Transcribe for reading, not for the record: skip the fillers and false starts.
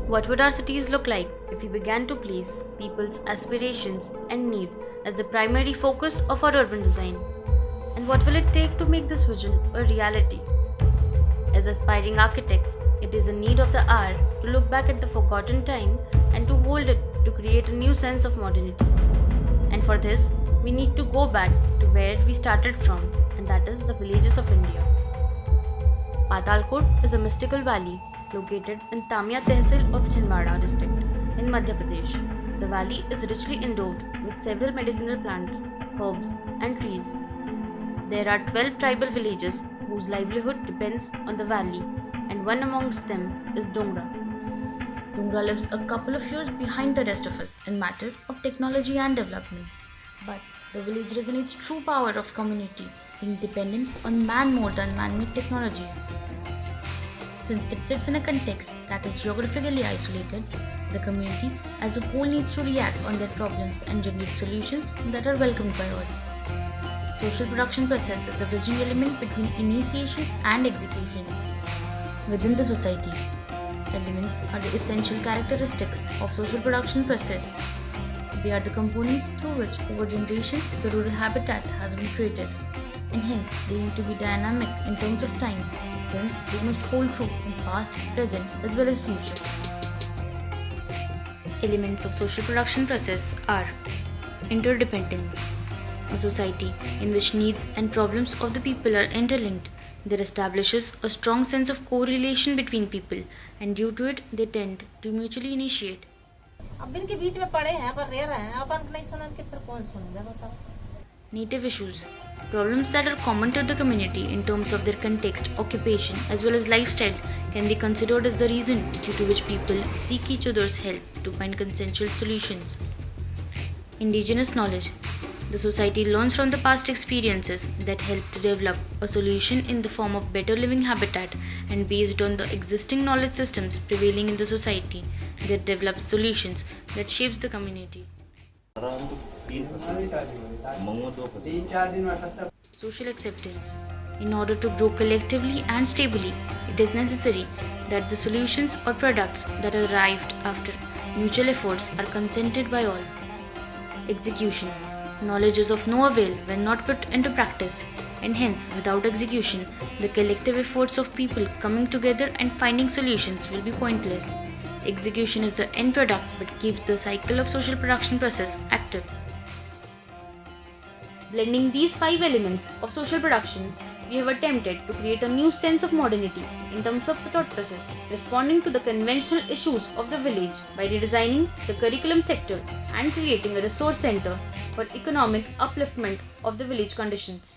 What would our cities look like if we began to place people's aspirations and need as the primary focus of our urban design? And what will it take to make this vision a reality? As aspiring architects, it is a need of the hour to look back at the forgotten time and to hold it to create a new sense of modernity. And for this, we need to go back to where we started from, and that is the villages of India. Patalkot is a mystical valley located in Tamia Tehsil of Chhindwara district in Madhya Pradesh. The valley is richly endowed with several medicinal plants, herbs, and trees. There are 12 tribal villages whose livelihood depends on the valley, and one amongst them is Dongra. Dongra lives a couple of years behind the rest of us in matter of technology and development. But the village resonates true power of community, being dependent on man more than man-made technologies. Since it sits in a context that is geographically isolated, the community as a whole needs to react on their problems and generate solutions that are welcomed by all. Social production process is the bridging element between initiation and execution within the society. Elements are the essential characteristics of social production process. They are the components through which over generation the rural habitat has been created, and hence they need to be dynamic in terms of time, since they must hold true in past, present as well as future. Elements of social production process are interdependence, a society in which needs and problems of the people are interlinked. There establishes a strong sense of correlation between people, and due to it they tend to mutually initiate. अब इनके बीच में पड़े हैं पर रह रहे हैं अपन नहीं सुना कि फिर कौन सुनेगा बताओ. Native issues, problems that are common to the community in terms of their context, occupation, as well as lifestyle, can be considered as the reason due to which people seek each other's help to find consensual solutions. Indigenous knowledge. The society learns from the past experiences that help to develop a solution in the form of better living habitat, and based on the existing knowledge systems prevailing in the society, that develops solutions that shapes the community. Social acceptance. In order to grow collectively and stably, it is necessary that the solutions or products that are arrived after mutual efforts are consented by all. Execution. Knowledge is of no avail when not put into practice, and hence, without execution, the collective efforts of people coming together and finding solutions will be pointless. Execution is the end product but keeps the cycle of social production process active. Blending these 5 elements of social production, we have attempted to create a new sense of modernity in terms of the thought process, responding to the conventional issues of the village by redesigning the curriculum sector and creating a resource center for economic upliftment of the village conditions.